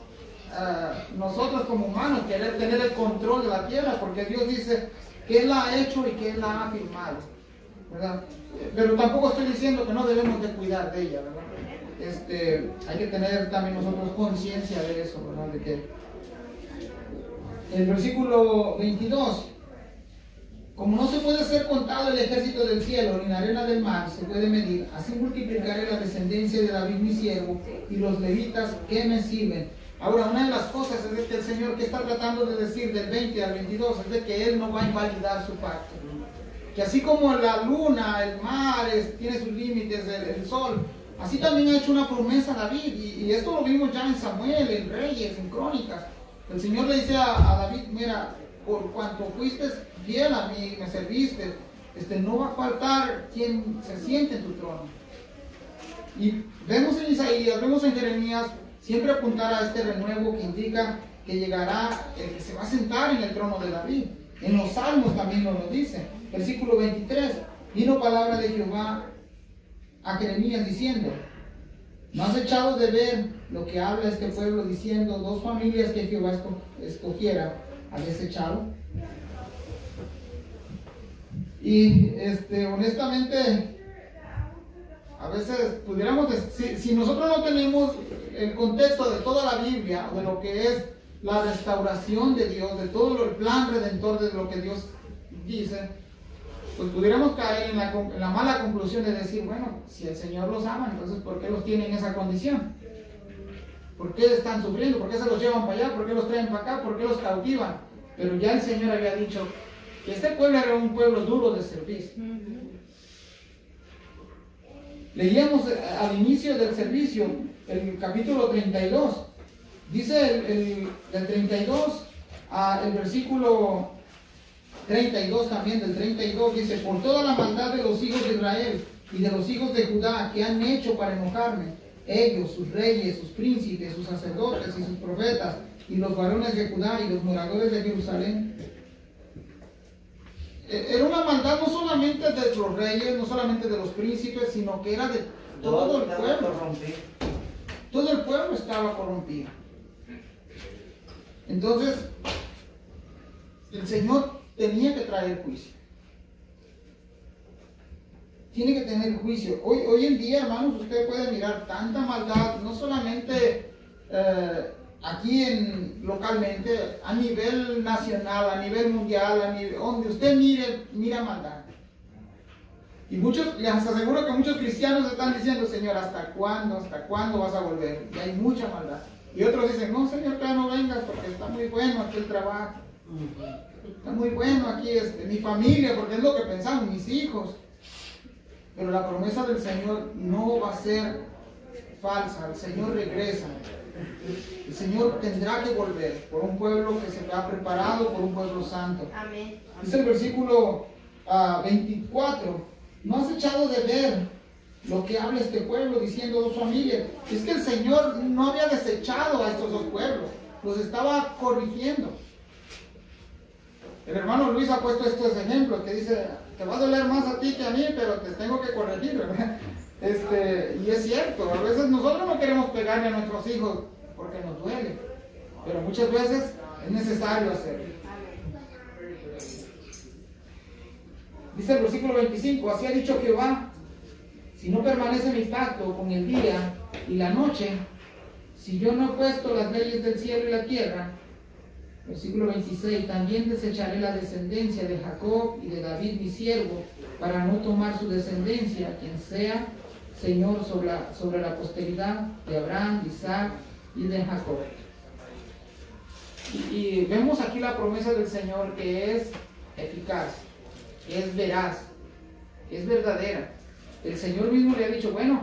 nosotros como humanos querer tener el control de la tierra, porque Dios dice que Él la ha hecho y que Él la ha firmado, ¿verdad? Pero tampoco estoy diciendo que no debemos de cuidar de ella, ¿verdad? Hay que tener también nosotros conciencia de eso, ¿verdad? De que el versículo 22, como no se puede ser contado el ejército del cielo ni la arena del mar se puede medir, así multiplicaré la descendencia de David mi siervo y los levitas que me sirven. Ahora, una de las cosas es de que el Señor que está tratando de decir del 20 al 22 es de que Él no va a invalidar su pacto. Que así como la luna, el mar tiene sus límites, el sol, así también ha hecho una promesa a David. Y esto lo vimos ya en Samuel, en Reyes, en Crónicas. El Señor le dice a David, mira, por cuanto fuiste fiel a mí, me serviste, no va a faltar quien se siente en tu trono. Y vemos en Isaías, vemos en Jeremías, siempre apuntar a este renuevo que indica que llegará el que se va a sentar en el trono de David. En los Salmos también nos lo dice. Versículo 23, vino palabra de Jehová a Jeremías diciendo, ¿no has echado de ver lo que habla este pueblo diciendo, 2 familias que Jehová escogiera, has echado? Y honestamente, a veces pudiéramos decir, si nosotros no tenemos el contexto de toda la Biblia, de lo que es la restauración de Dios, de todo el plan redentor de lo que Dios dice, pues pudiéramos caer en la mala conclusión de decir, bueno, si el Señor los ama, entonces ¿por qué los tiene en esa condición? ¿Por qué están sufriendo? ¿Por qué se los llevan para allá? ¿Por qué los traen para acá? ¿Por qué los cautivan? Pero ya el Señor había dicho que este pueblo era un pueblo duro de servicio. Leíamos al inicio del servicio el capítulo 32. Dice del 32 al versículo 32 también, del 32, dice, por toda la maldad de los hijos de Israel y de los hijos de Judá que han hecho para enojarme, ellos, sus reyes, sus príncipes, sus sacerdotes y sus profetas, y los varones de Judá y los moradores de Jerusalén. Era una maldad no solamente de los reyes, no solamente de los príncipes, sino que era de todo el pueblo. Todo el pueblo estaba corrompido. Entonces, el Señor tenía que traer juicio. tiene que tener juicio. Hoy en día, hermanos, usted puede mirar tanta maldad, no solamente aquí localmente, a nivel nacional, a nivel mundial, donde usted mira maldad. Y les aseguro que muchos cristianos están diciendo, Señor, ¿hasta cuándo vas a volver? Y hay mucha maldad. Y otros dicen, no, Señor, ya no vengas porque está muy bueno aquí el trabajo. Está muy bueno aquí mi familia, porque es lo que pensamos, mis hijos. Pero la promesa del Señor no va a ser falsa. El Señor regresa. El Señor tendrá que volver por un pueblo que se ha preparado, por un pueblo santo. Amén. Dice el versículo 24, no has echado de ver lo que habla este pueblo diciendo dos familias. Es que el Señor no había desechado a estos dos pueblos, los estaba corrigiendo. El hermano Luis ha puesto estos ejemplos que dice, te va a doler más a ti que a mí, pero te tengo que corregir, ¿verdad? Y es cierto, a veces nosotros no queremos pegarle a nuestros hijos porque nos duele, pero muchas veces es necesario hacerlo. Dice el versículo 25, así ha dicho Jehová, si no permanece mi pacto con el día y la noche, si yo no he puesto las leyes del cielo y la tierra. Versículo 26, también desecharé la descendencia de Jacob y de David mi siervo, para no tomar su descendencia, quien sea Señor sobre la posteridad de Abraham, de Isaac y de Jacob. Y vemos aquí la promesa del Señor que es eficaz, que es veraz, que es verdadera. El Señor mismo le ha dicho, bueno,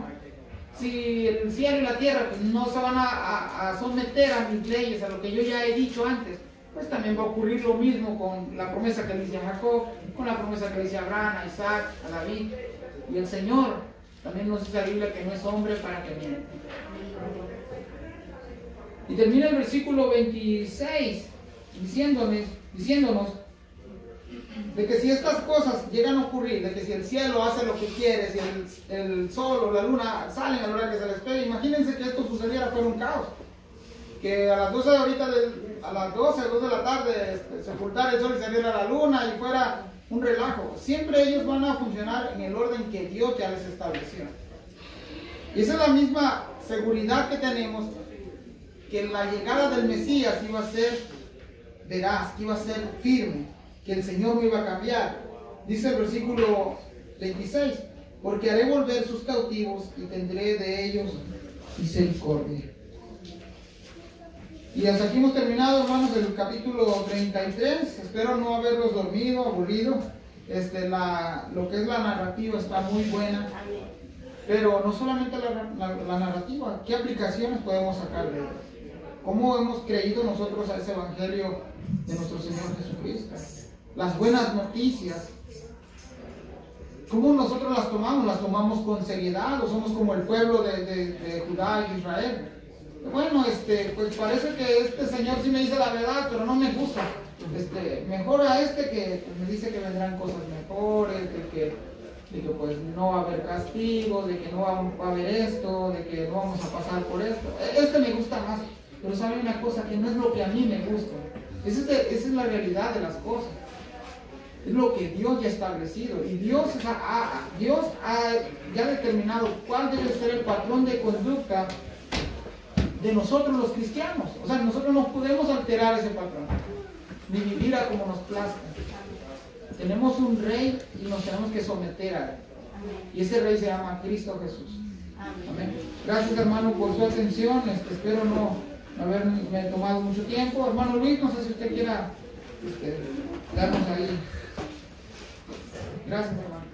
si el cielo y la tierra pues, no se van a someter a mis leyes, a lo que yo ya he dicho antes, pues también va a ocurrir lo mismo con la promesa que le hice a Jacob, con la promesa que le hice a Abraham, a Isaac, a David. Y el Señor también nos dice la Biblia que no es hombre para que mienta. Y termina el versículo 26 diciéndonos de que si estas cosas llegan a ocurrir, de que si el cielo hace lo que quiere, si el sol o la luna salen a la hora que se les pegue, imagínense que esto sucediera, fuera un caos. Que a las 12 a las 2 de la tarde se ocultara el sol y saliera la luna y fuera un relajo. Siempre ellos van a funcionar en el orden que Dios ya les estableció. Y esa es la misma seguridad que tenemos, que la llegada del Mesías iba a ser veraz, que iba a ser firme, que el Señor no iba a cambiar. Dice el versículo 26, porque haré volver sus cautivos y tendré de ellos misericordia. Y hasta aquí hemos terminado, hermanos, el capítulo 33. Espero no haberlos dormido, aburrido. Lo que es la narrativa está muy buena. Pero no solamente la narrativa, ¿qué aplicaciones podemos sacar de ella? ¿Cómo hemos creído nosotros a ese evangelio de nuestro Señor Jesucristo? Las buenas noticias, ¿cómo nosotros las tomamos? ¿Las tomamos con seriedad o somos como el pueblo de Judá y Israel? Bueno, pues parece que este señor sí me dice la verdad, pero no me gusta. Mejor a que me dice que vendrán cosas mejores, de que pues no va a haber castigo, de que no va a haber esto, de que no vamos a pasar por esto. Me gusta más, pero sabe una cosa, que no es lo que a mí me gusta. Esa es la realidad de las cosas. Es lo que Dios ya ha establecido. Y Dios ha ya determinado cuál debe ser el patrón de conducta de nosotros los cristianos. O sea, nosotros no podemos alterar ese patrón, ni vivir a como nos plazca. Tenemos un rey y nos tenemos que someter a él. Y ese rey se llama Cristo Jesús. Amén. Gracias, hermano, por su atención. Espero no haberme tomado mucho tiempo. Hermano Luis, no sé si usted quiera darnos ahí. Gracias, hermano.